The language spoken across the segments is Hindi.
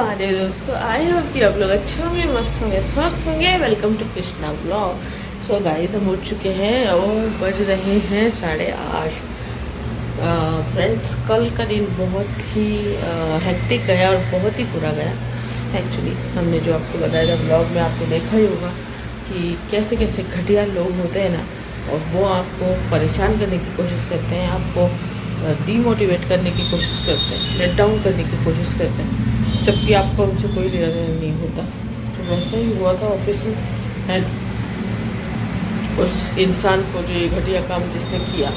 महादेव दोस्तों, आई होप कि आप लोग अच्छे होंगे, मस्त होंगे, स्वस्थ होंगे। Welcome to Krishna blog. So guys, हम उठ चुके हैं और बज रहे हैं 8:30। फ्रेंड्स, कल का दिन बहुत ही हेक्टिक गया और बहुत ही बुरा गया। एक्चुअली हमने जो आपको बताया था ब्लॉग में, आपको देखा ही होगा कि कैसे कैसे घटिया लोग होते हैं ना, और वो आपको परेशान करने की कोशिश करते हैं, आपको डीमोटिवेट करने की कोशिश करते हैं, लेट डाउन करने की कोशिश करते हैं, जबकि आपको उनसे कोई लेना देना नहीं होता। तो वैसा ही हुआ था ऑफिस में। एंड उस इंसान को, जो ये घटिया काम जिसने किया,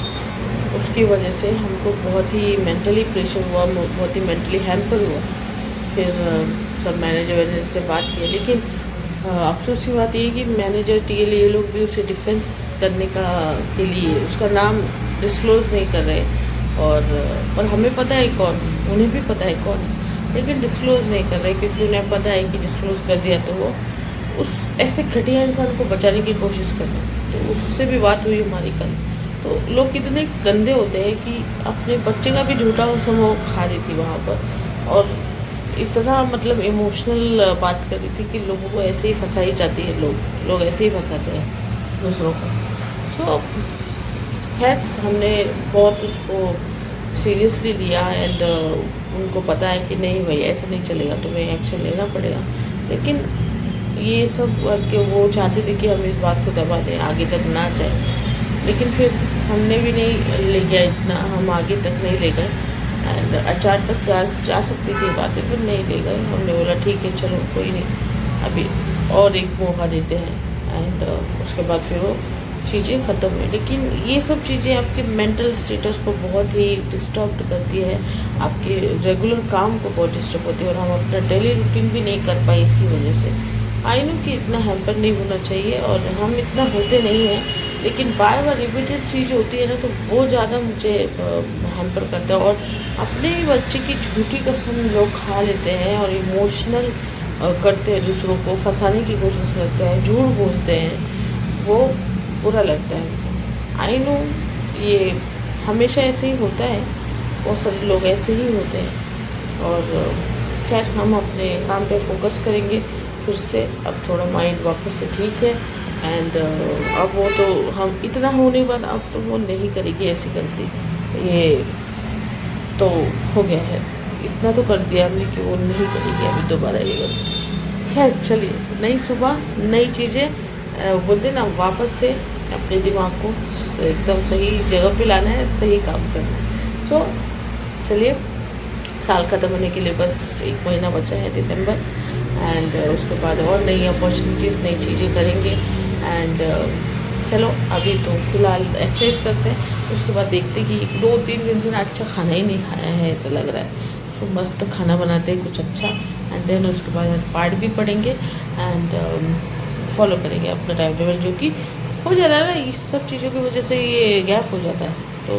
उसकी वजह से हमको बहुत ही मेंटली प्रेशर हुआ, बहुत ही मेंटली हैम्पर हुआ। फिर सब मैनेजर से बात की, लेकिन अफसोस की बात ये है कि मैनेजर टीएल ये लोग भी उसे डिफेंस करने के लिए उसका नाम डिस्क्लोज़ नहीं कर रहे। और हमें पता है कौन, उन्हें भी पता है कौन, लेकिन डिस्क्लोज़ नहीं कर रहे, क्योंकि उन्हें पता है कि डिस्क्लोज़ कर दिया तो वो उस ऐसे घटिया इंसान को बचाने की कोशिश कर रहे हैं। तो उससे भी बात हुई हमारी कल। तो लोग कितने गंदे होते हैं कि अपने बच्चे का भी झूठा समूह खा रही थी वहाँ पर, और इतना मतलब इमोशनल बात कर रही थी कि लोगों को ऐसे ही फंसाई जाती है, लोग ऐसे ही फंसाते हैं दूसरों को। सो खैर, हमने बहुत उसको सीरियसली लिया। एंड उनको पता है कि नहीं भाई, ऐसा नहीं चलेगा, तुम्हें एक्शन लेना पड़ेगा। लेकिन ये सब करके वो चाहते थे कि हम इस बात को दबा दें, आगे तक ना जाए। लेकिन फिर हमने भी नहीं ले गया इतना, हम आगे तक नहीं ले गए। एंड अचार तक जा सकती थी बातें, पर नहीं ले गए। हमने बोला ठीक है, चलो कोई नहीं, अभी और एक मौका देते हैं। एंड उसके बाद फिर वो चीज़ें ख़त्म हुई। लेकिन ये सब चीज़ें आपके मेंटल स्टेटस को बहुत ही डिस्टर्ब करती है, आपके रेगुलर काम को बहुत डिस्टर्ब होती है, और हम अपना डेली रूटीन भी नहीं कर पाए इसकी वजह से। आई नो कि इतना हैम्पर नहीं होना चाहिए, और हम इतना होते नहीं हैं, लेकिन बार बार रिपीटेड चीज़ होती है ना, तो वो ज़्यादा मुझे हैम्पर करता है। और अपने ही बच्चे की झूठी कसम लोग खा लेते हैं और इमोशनल करते हैं, दूसरों को फंसाने की कोशिश करते हैं, झूठ बोलते हैं, वो बुरा लगता है। आई नो ये हमेशा ऐसे ही होता है, बहुत सारे लोग ऐसे ही होते हैं। और खैर, हम अपने काम पे फोकस करेंगे फिर से। अब थोड़ा माइंड वापस से ठीक है। एंड अब वो तो हम इतना होने के बाद अब तो वो नहीं करेगी ऐसी गलती। ये तो हो गया है, इतना तो कर दिया हमने कि वो नहीं करेगी अभी दोबारा ये गलती। खैर चलिए, नई सुबह नई चीज़ें, बोलते ना, वापस से अपने दिमाग को एकदम सही जगह पे लाना है, सही काम करना है। तो चलिए, साल ख़त्म होने के लिए बस 1 महीना बचा है, दिसंबर। एंड उसके बाद और नई अपॉर्चुनिटीज़, नई चीज़ें करेंगे। एंड चलो, अभी तो फिलहाल एक्सरसाइज करते हैं, उसके बाद देखते हैं कि 2-3 दिन अच्छा खाना ही नहीं खाया है ऐसा लग रहा है। तो मस्त खाना बनाते हैं कुछ अच्छा। एंड देन उसके बाद पाठ भी पढ़ेंगे एंड फॉलो करेंगे अपना टाइम टेबल, जो कि हो जाता है ना, इस सब चीज़ों की वजह से ये गैप हो जाता है, तो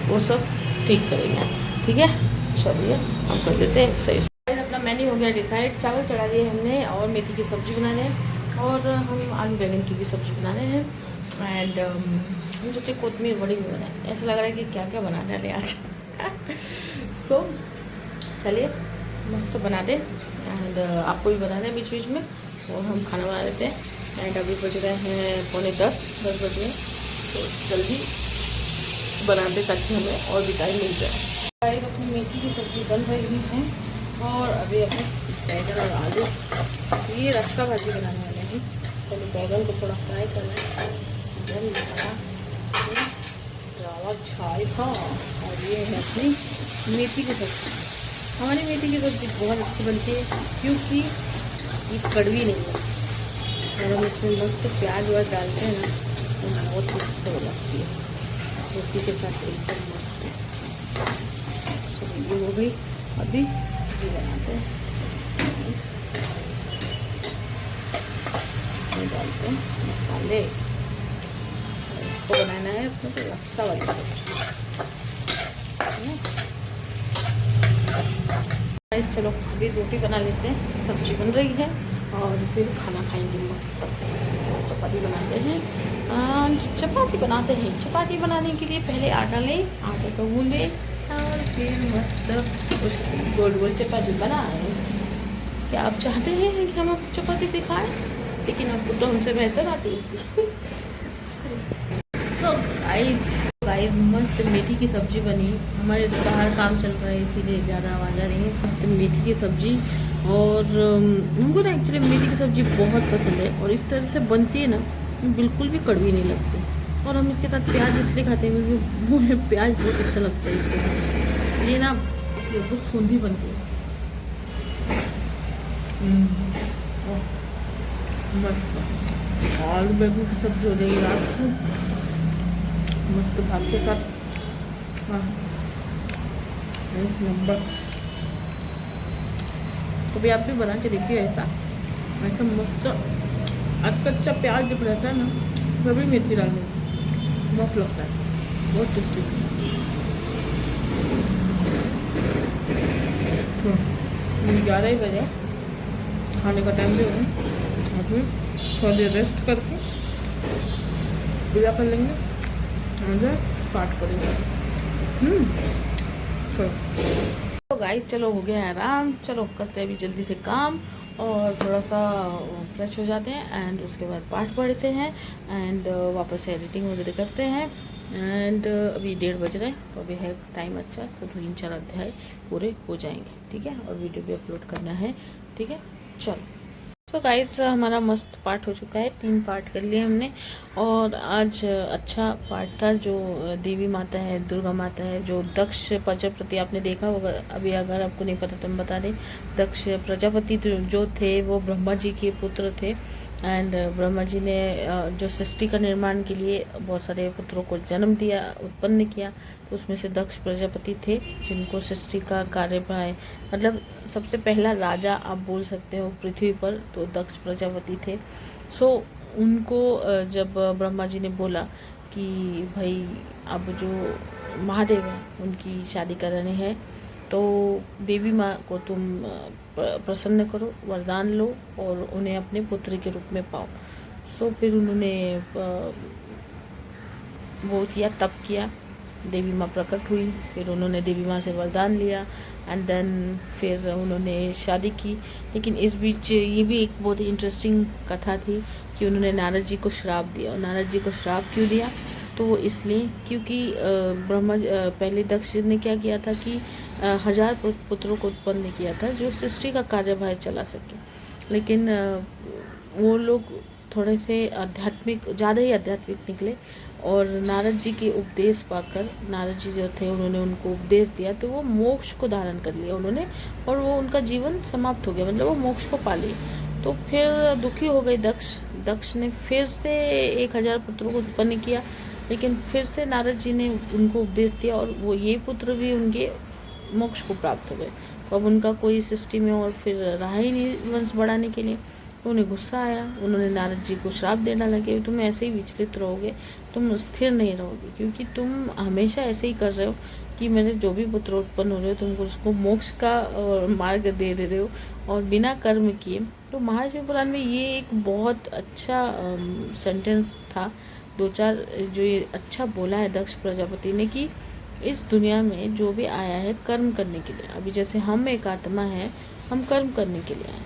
वो सब ठीक करेंगे। ठीक है, चलिए हम कर लेते हैं एक्सरसाइज। अपना मेन्यू हो गया डिसाइड। चावल चढ़ा दिए हमने, और मेथी की सब्ज़ी बना रहे हैं, और हम आलू बैंगन की भी सब्ज़ी बना रहे हैं। एंड हम सोचे कोतमीर बड़ी भी बनाए। ऐसा लग रहा है कि क्या क्या बनाने वाले आज। सो चलिए मस्त बना दें, एंड आपको भी बना दें बीच बीच में, और हम खाना बना लेते हैं। एंड अभी बज रहे हैं 9:45 बज रहे हैं, तो जल्दी बनाते ताकि हमें और भी टाइम मिल जाए। अपनी मेथी की सब्ज़ी बन रही है, और अभी अपने बैगन और आलू, ये रस्सा भाजी बनाने वाले हैं। पहले बैगन को थोड़ा फ्राई करना है, देन ज़्यादा छाई था। और ये है अपनी मेथी की सब्ज़ी। हमारी मेथी की सब्ज़ी बहुत अच्छी बनती है, क्योंकि ये कड़वी नहीं है, और हम इसमें मस्त प्याज व्याज डालते हैं ना, तो बहुत मस्त लगती है रोटी के साथ, एकदम मस्त। चलिए, ये हो गई। अभी ये बनाते हैं, इसमें डालते हैं मसाले, और इसको बनाना है अपने को रस्सा वाली सब्जी। चलो अभी रोटी बना लेते हैं, सब्जी बन रही है, और फिर खाना खाएंगे मस्त। चपाती बनाते हैं, चपाती बनाने के लिए पहले आटा लें, आटे को गूंदें, और फिर मस्त उसकी गोल गोल चपाती बनाएं। क्या आप चाहते हैं कि हम आपको चपाती सिखाएं? लेकिन आपको तो हमसे बेहतर आती है। तो गाइस मस्त मेथी की सब्जी बनी। हमारे तो बाहर काम चल रहा है इसीलिए ज़्यादा आवाज़ आ रही है। मस्त मेथी की सब्जी। और हमको ना एक्चुअली मेथी की सब्जी बहुत पसंद है और इस तरह से बनती है ना, बिल्कुल भी कड़वी नहीं लगती। और हम इसके साथ प्याज इसलिए खाते हैं क्योंकि मुझे प्याज बहुत अच्छा लगता है इसके साथ। ये ना बहुत सूंधी बनती है। ओह, मस्त आलू बैंगन की सब्जी हो जाएगी रात को मस्त भात के साथ। हाँ, एक नंबर। कभी आप भी बना के देखिए ऐसा ऐसा मस्त। अच्छा अच्छा प्याज जब रहता है ना तभी मेथी डालने मस्त लगता है, बहुत टेस्टी। 11 ही बजे खाने का टाइम भी होगा। अभी थोड़ी देर रेस्ट करके पूजा कर लेंगे और पाठ करेंगे। तो गाइस चलो हो गया आराम, चलो करते हैं अभी जल्दी से काम और थोड़ा सा फ्रेश हो जाते हैं एंड उसके बाद पाठ पढ़ते हैं एंड वापस से एडिटिंग वगैरह करते हैं। एंड अभी 1:30 बज रहे हैं तो अभी है टाइम अच्छा, तो 3-4 अध्याय पूरे हो जाएंगे, ठीक है। और वीडियो भी अपलोड करना है, ठीक है। चलो तो गाइस हमारा मस्त पाठ हो चुका है, 3 पाठ कर लिए हमने। और आज अच्छा पाठ था जो देवी माता है, दुर्गा माता है, जो दक्ष प्रजापति आपने देखा होगा। अभी अगर आपको नहीं पता तो हम बता दें, दक्ष प्रजापति जो थे वो ब्रह्मा जी के पुत्र थे। एंड ब्रह्मा जी ने जो सृष्टि का निर्माण के लिए बहुत सारे पुत्रों को जन्म दिया, उत्पन्न किया। तो उसमें से दक्ष प्रजापति थे जिनको सृष्टि का कार्यभार, मतलब सबसे पहला राजा आप बोल सकते हो पृथ्वी पर, तो दक्ष प्रजापति थे। सो उनको जब ब्रह्मा जी ने बोला कि भाई अब जो महादेव है उनकी शादी करानी है, तो देवी माँ को तुम प्रसन्न करो, वरदान लो और उन्हें अपने पुत्र के रूप में पाओ। सो फिर उन्होंने वो किया, तप किया, देवी माँ प्रकट हुई, फिर उन्होंने देवी माँ से वरदान लिया एंड देन फिर उन्होंने शादी की। लेकिन इस बीच ये भी एक बहुत ही इंटरेस्टिंग कथा थी कि उन्होंने नारद जी को श्राप दिया। और नारद जी को श्राप क्यों दिया? तो वो इसलिए क्योंकि पहले दक्ष ने क्या किया था कि 1000 पुत्रों को उत्पन्न किया था जो सृष्टि का कार्यभार चला सके। लेकिन वो लोग थोड़े से आध्यात्मिक, ज़्यादा ही आध्यात्मिक निकले और नारद जी के उपदेश पाकर, नारद जी जो थे उन्होंने उनको उपदेश दिया तो वो मोक्ष को धारण कर लिया उन्होंने, और वो उनका जीवन समाप्त हो गया, मतलब वो मोक्ष को पा लिए। तो फिर दुखी हो गए दक्ष ने फिर से 1000 पुत्रों को उत्पन्न किया। लेकिन फिर से नारद जी ने उनको उपदेश दिया और वो ये पुत्र भी उनके मोक्ष को प्राप्त हो गए। तो अब उनका कोई सृष्टि में और फिर रहा ही नहीं वंश बढ़ाने के लिए। तो उन्हें गुस्सा आया, उन्होंने नारद जी को श्राप देना लगे, तुम ऐसे ही विचलित रहोगे, तुम स्थिर नहीं रहोगे, क्योंकि तुम हमेशा ऐसे ही कर रहे हो कि मेरे जो भी पुत्र उत्पन्न हो रहे हो तुम उसको मोक्ष का मार्ग दे रहे हो और बिना कर्म किए। तो महाशिव पुराण में ये एक बहुत अच्छा सेंटेंस था, 2-4 जो ये अच्छा बोला है दक्ष प्रजापति ने कि इस दुनिया में जो भी आया है कर्म करने के लिए। अभी जैसे हम एक आत्मा है, हम कर्म करने के लिए आए,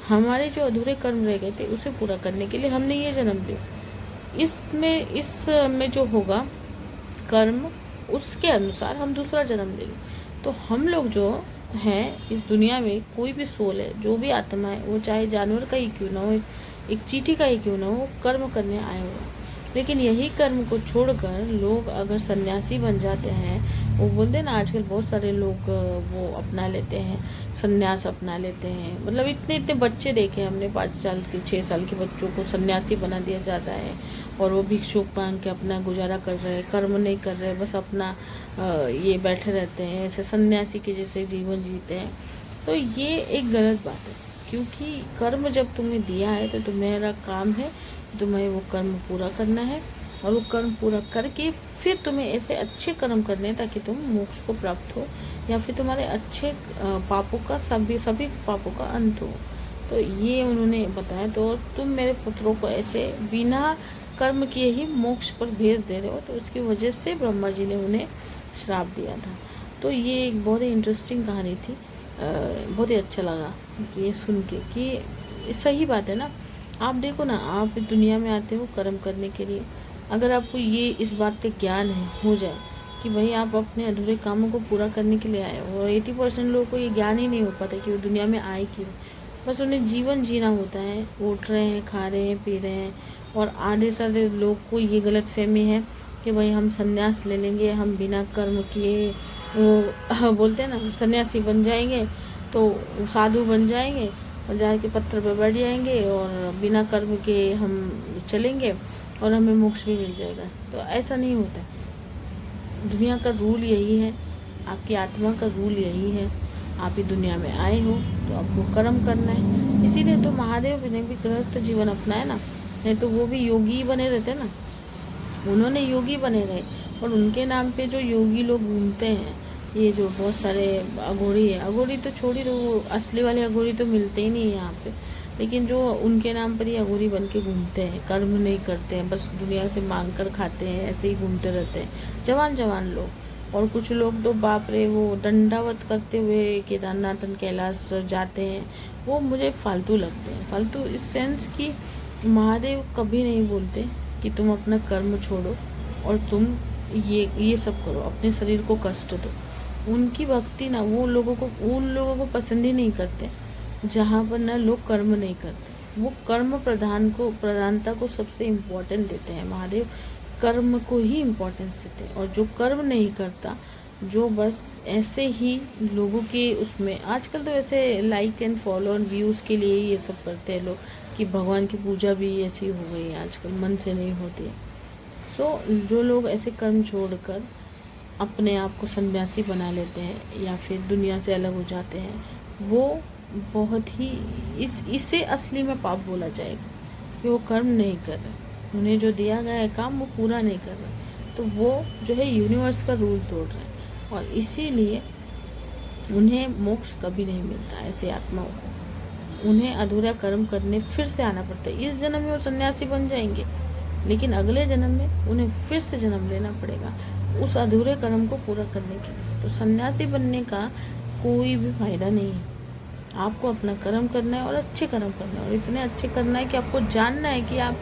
हमारे जो अधूरे कर्म रह गए थे उसे पूरा करने के लिए हमने ये जन्म लिया। इसमें जो होगा कर्म, उसके अनुसार हम दूसरा जन्म लेंगे। तो हम लोग जो हैं इस दुनिया में, कोई भी सोल है, जो भी आत्मा है, वो चाहे जानवर का ही क्यों ना हो, एक चींटी का ही क्यों ना हो, कर्म करने आया हुआ। लेकिन यही कर्म को छोड़कर लोग अगर सन्यासी बन जाते हैं, वो बोलते हैं ना आजकल बहुत सारे लोग वो अपना लेते हैं, सन्यास अपना लेते हैं। मतलब इतने इतने बच्चे देखे हमने, 5 साल के 6 साल के बच्चों को सन्यासी बना दिया जाता है और वो भिक्षुक मांग के अपना गुजारा कर रहे हैं, कर्म नहीं कर रहे, बस अपना ये बैठे रहते हैं, ऐसे सन्यासी के जैसे जीवन जीते हैं। तो ये एक गलत बात है, क्योंकि कर्म जब तुम्हें दिया है तो तुम्हारा काम है तुम्हें वो कर्म पूरा करना है, और वो कर्म पूरा करके फिर तुम्हें ऐसे अच्छे कर्म करने हैं ताकि तुम मोक्ष को प्राप्त हो, या फिर तुम्हारे अच्छे पापों का सभी पापों का अंत हो। तो ये उन्होंने बताया। तो तुम मेरे पुत्रों को ऐसे बिना कर्म किए ही मोक्ष पर भेज दे रहे हो, तो उसकी वजह से ब्रह्मा जी ने उन्हें श्राप दिया था। तो ये एक बहुत ही इंटरेस्टिंग कहानी थी बहुत ही अच्छा लगा ये सुन के कि सही बात है ना। आप देखो ना, आप दुनिया में आते हो कर्म करने के लिए। अगर आपको ये इस बात का ज्ञान है हो जाए कि भाई आप अपने अधूरे कामों को पूरा करने के लिए आए हो, और 80% लोगों को ये ज्ञान ही नहीं हो पाता कि वो दुनिया में आए क्यों। बस उन्हें जीवन जीना होता है, उठ रहे हैं, खा रहे हैं, पी रहे हैं। और आधे साधे लोग को ये गलत फहमी है कि भाई हम संन्यास ले लेंगे, हम बिना कर्म किए वो बोलते हैं ना सन्यासी बन जाएंगे, तो साधु बन जाएंगे और जाके पत्थर पर बैठ जाएंगे और बिना कर्म के हम चलेंगे और हमें मोक्ष भी मिल जाएगा। तो ऐसा नहीं होता। दुनिया का रूल यही है, आपकी आत्मा का रूल यही है। आप ही दुनिया में आए हो तो आपको कर्म करना है। इसीलिए तो महादेव ने भी गृहस्थ जीवन अपनाया ना, नहीं तो वो भी योगी बने रहते ना। उन्होंने योगी बने रहे, और उनके नाम पे जो योगी लोग घूमते हैं, ये जो बहुत सारे अघोरी है, अघोरी तो छोड़ी दो, वो असली वाले अघोरी तो मिलते ही नहीं है यहाँ पे। लेकिन जो उनके नाम पर ही अघोरी बन के घूमते हैं, कर्म नहीं करते हैं, बस दुनिया से मांग कर खाते हैं, ऐसे ही घूमते रहते हैं जवान जवान लोग। और कुछ लोग तो बाप रे वो दंडावत करते हुए केदारनाथ कैलाश जाते हैं, वो मुझे फालतू लगते हैं। फालतू इस सेंस कि महादेव कभी नहीं बोलते कि तुम अपना कर्म छोड़ो और तुम ये सब करो, अपने शरीर को कष्ट दो। उनकी भक्ति ना उन लोगों को पसंद ही नहीं करते जहाँ पर ना लोग कर्म नहीं करते। वो कर्म प्रधानता को सबसे इम्पोर्टेंट देते हैं। महादेव कर्म को ही इम्पोर्टेंस देते हैं। और जो कर्म नहीं करता, जो बस ऐसे ही लोगों के उसमें, आजकल तो ऐसे लाइक एंड फॉलो और व्यूज़ के लिए ये सब करते हैं लोग, कि भगवान की पूजा भी ऐसी हो गई है आजकल, मन से नहीं होती है। सो जो लोग ऐसे कर्म छोड़कर अपने आप को सन्यासी बना लेते हैं या फिर दुनिया से अलग हो जाते हैं, वो बहुत ही इसे असली में पाप बोला जाएगा कि वो कर्म नहीं कर रहे। उन्हें जो दिया गया है काम वो पूरा नहीं कर रहे, तो वो जो है यूनिवर्स का रूल तोड़ रहे हैं। और इसीलिए उन्हें मोक्ष कभी नहीं मिलता। ऐसे आत्माओं को उन्हें अधूरा कर्म करने फिर से आना पड़ता है। इस जन्म में वो सन्यासी बन जाएंगे, लेकिन अगले जन्म में उन्हें फिर से जन्म लेना पड़ेगा उस अधूरे कर्म को पूरा करने के लिए। तो सन्यासी बनने का कोई भी फायदा नहीं है। आपको अपना कर्म करना है और अच्छे कर्म करना है, और इतने अच्छे करना है कि आपको जानना है कि आप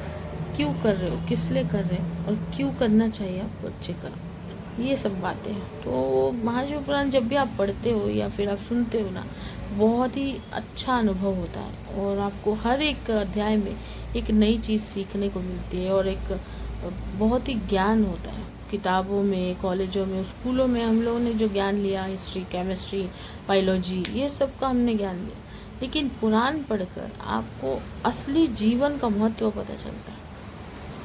क्यों कर रहे हो, किस लिए कर रहे हो, और क्यों करना चाहिए आपको अच्छे कर्म। ये सब बातें हैं। तो महाशिव पुराण जब भी आप पढ़ते हो या फिर आप सुनते हो ना, बहुत ही अच्छा अनुभव होता है, और आपको हर एक अध्याय में एक नई चीज़ सीखने को मिलती है, और एक बहुत ही ज्ञान होता है। किताबों में, कॉलेजों में, स्कूलों में हम लोगों ने जो ज्ञान लिया, हिस्ट्री, केमिस्ट्री, बायोलॉजी, ये सब का हमने ज्ञान लिया, लेकिन पुराण पढ़कर आपको असली जीवन का महत्व पता चलता है,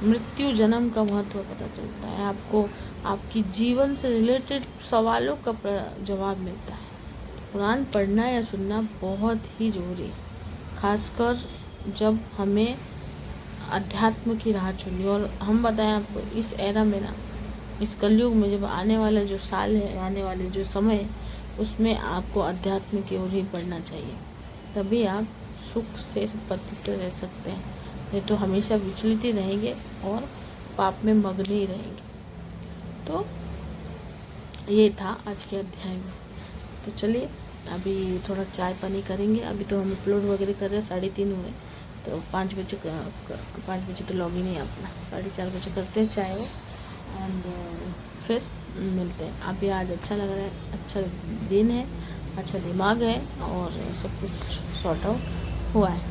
मृत्यु जन्म का महत्व पता चलता है, आपको आपकी जीवन से रिलेटेड सवालों का जवाब मिलता है। पुराण पढ़ना या सुनना बहुत ही जरूरी है, खासकर जब हमें अध्यात्म की राह चुनी। और हम बताएं आपको, इस एरा में ना, इस कलयुग में जब आने वाला जो साल है, आने वाले जो समय है, उसमें आपको अध्यात्म की ओर ही बढ़ना चाहिए। तभी आप सुख से पति से रह सकते हैं, नहीं तो हमेशा विचलित ही रहेंगे और पाप में मग्न ही रहेंगे। तो ये था आज के अध्याय में। तो चलिए अभी थोड़ा चाय पानी करेंगे। अभी तो हम अपलोड वगैरह कर रहे हैं, 3:30 हुए, तो 5 बजे तो लॉग इन है अपना, 4:30 बजे करते हैं चाय वो, एंड फिर मिलते हैं। अभी आज अच्छा लग रहा है, अच्छा दिन है, अच्छा दिमाग है, और सब कुछ सॉर्ट आउट हुआ है।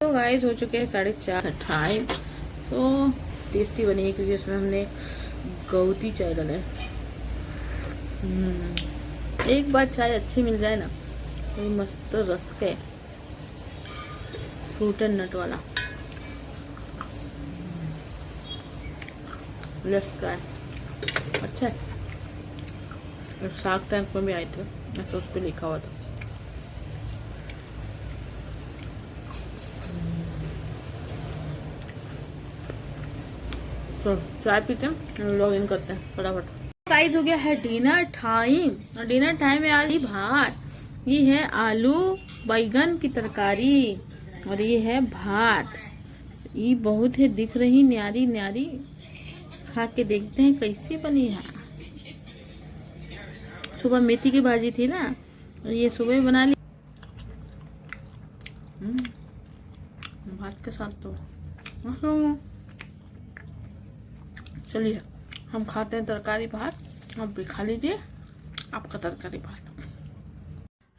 तो गाइस हो चुके हैं 4:30 टाइम। तो टेस्टी बनी है क्योंकि उसमें हमने गौती चाय डाला है। एक बार चाय अच्छी मिल जाए ना, तो मस्त रस के फ्रूट एंड नट वाला, लेट्स ट्राई। अच्छा है। शार्क टैंक में भी आए थे, ऐसा उस पर लिखा हुआ था। तो चाय पीते हैं, लॉग इन करते हैं फटाफट। गाइस हो गया है डिनर टाइम, और डिनर टाइम में आज भात, ये है आलू बैगन की तरकारी, और ये है भात। ये बहुत है दिख रही न्यारी न्यारी, खा के देखते हैं कैसी बनी है। सुबह मेथी की भाजी थी ना, और ये सुबह ही बना ली भात के साथ तो। चलिए हम खाते हैं तरकारी भात, आप भी खा लीजिए आपका तरकारी भात।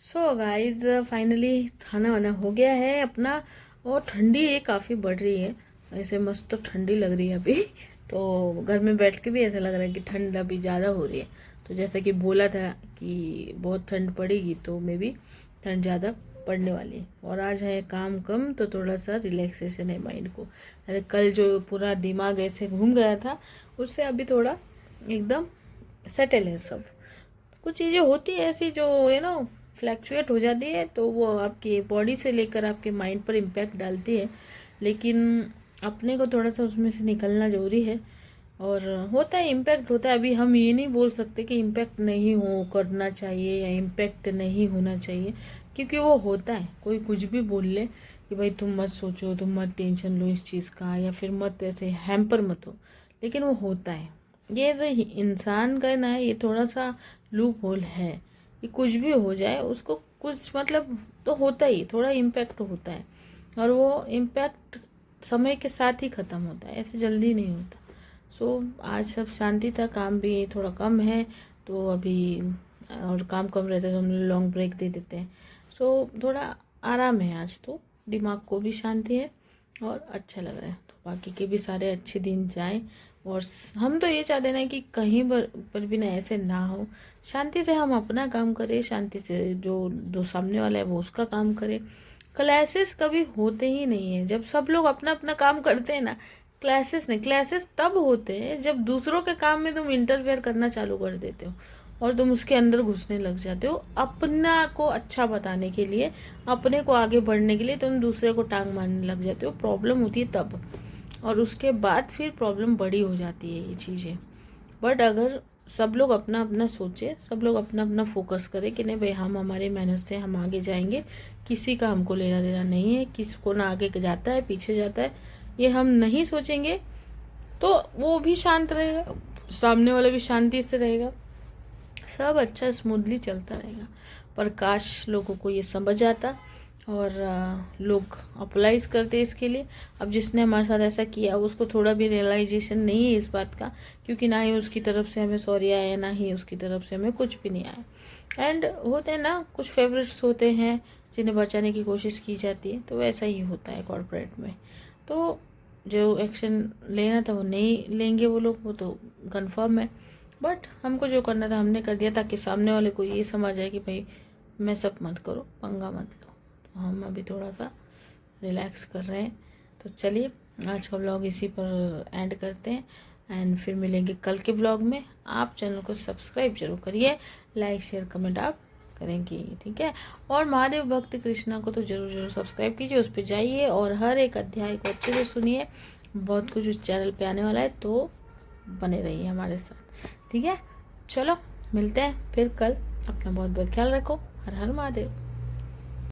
सो गाइज फाइनली खाना वाना हो गया है अपना, और ठंडी ये काफ़ी बढ़ रही है, ऐसे मस्त तो ठंडी लग रही है अभी। तो घर में बैठ के भी ऐसा लग रहा है कि ठंड अभी ज़्यादा हो रही है। तो जैसे कि बोला था कि बहुत ठंड पड़ेगी, तो मे भी ठंड ज़्यादा पड़ने वाली है। और आज है काम कम, तो थोड़ा सा रिलैक्सेशन है माइंड को। अरे कल जो पूरा दिमाग ऐसे घूम गया था, उससे अभी थोड़ा एकदम सेटल है सब। कुछ चीज़ें होती है ऐसी जो फ्लैक्चुएट हो जाती है, तो वो आपकी बॉडी से लेकर आपके माइंड पर इम्पैक्ट डालती है। लेकिन अपने को थोड़ा सा उसमें से निकलना ज़रूरी है, और होता है इम्पैक्ट होता है। अभी हम ये नहीं बोल सकते कि इम्पैक्ट नहीं हो करना चाहिए या इम्पैक्ट नहीं होना चाहिए, क्योंकि वो होता है। कोई कुछ भी बोल ले कि भाई तुम मत सोचो, तुम मत टेंशन लो इस चीज़ का, या फिर मत ऐसे हैम्पर मत हो, लेकिन वो होता है। ये जो इंसान का ना, ये थोड़ा सा लूप होल है कि कुछ भी हो जाए उसको कुछ मतलब तो होता ही, थोड़ा इम्पैक्ट होता है, और वो इम्पैक्ट समय के साथ ही ख़त्म होता है, ऐसे जल्दी नहीं होता। सो आज सब शांति था, काम भी थोड़ा कम है तो अभी, और काम कम रहता है तो हम लॉन्ग ब्रेक दे देते हैं। सो थोड़ा आराम है आज, तो दिमाग को भी शांति है और अच्छा लग रहा है। तो बाकी के भी सारे अच्छे दिन जाएं, और हम तो ये चाहते हैं कि कहीं पर भी ना ऐसे ना हो, शांति से हम अपना काम करें, शांति से जो सामने वाला है वो उसका काम करे। क्लासेस कभी होते ही नहीं है। जब सब लोग अपना अपना काम करते हैं ना, क्लासेस नहीं, क्लासेस तब होते हैं जब दूसरों के काम में तुम इंटरफेयर करना चालू कर देते हो और तुम उसके अंदर घुसने लग जाते हो। अपना को अच्छा बताने के लिए, अपने को आगे बढ़ने के लिए तुम दूसरे को टांग मारने लग जाते हो, प्रॉब्लम होती है तब। और उसके बाद फिर प्रॉब्लम बड़ी हो जाती है ये चीज़ें। बट अगर सब लोग अपना अपना सोचे, सब लोग अपना अपना फोकस करें कि नहीं भाई हम हमारे मेहनत से हम आगे जाएंगे, किसी का हमको लेना देना नहीं है, किसको ना आगे जाता है पीछे जाता है, ये हम नहीं सोचेंगे, तो वो भी शांत रहेगा, सामने वाला भी शांति से रहेगा, सब अच्छा स्मूथली चलता रहेगा। पर काश लोगों को ये समझ आता और लोग अप्लाइज करते इसके लिए। अब जिसने हमारे साथ ऐसा किया उसको थोड़ा भी रियलाइजेशन नहीं है इस बात का, क्योंकि ना ही उसकी तरफ से हमें सॉरी आया, ना ही उसकी तरफ से हमें कुछ भी नहीं आया। एंड होते हैं ना कुछ फेवरेट्स होते हैं जिन्हें बचाने की कोशिश की जाती है, तो वैसा ही होता है कॉर्पोरेट में। तो जो एक्शन लेना था वो नहीं लेंगे वो लोग, वो तो कंफर्म है। बट हमको जो करना था हमने कर दिया, ताकि सामने वाले को ये समझ आए कि भाई मैसअप मत करो, पंगा मत लो। तो हम अभी थोड़ा सा रिलैक्स कर रहे हैं। तो चलिए आज का ब्लॉग इसी पर एंड करते हैं, एंड फिर मिलेंगे कल के ब्लॉग में। आप चैनल को सब्सक्राइब जरूर करिए, लाइक शेयर कमेंट आप करेंगे, ठीक है। और महादेव भक्त कृष्णा को तो जरूर जरूर सब्सक्राइब कीजिए, उस पर जाइए और हर एक अध्याय को अच्छे से सुनिए। बहुत कुछ उस चैनल पे आने वाला है, तो बने रहिए हमारे साथ, ठीक है। चलो मिलते हैं फिर कल, अपना बहुत बहुत ख्याल रखो। हर हर महादेव।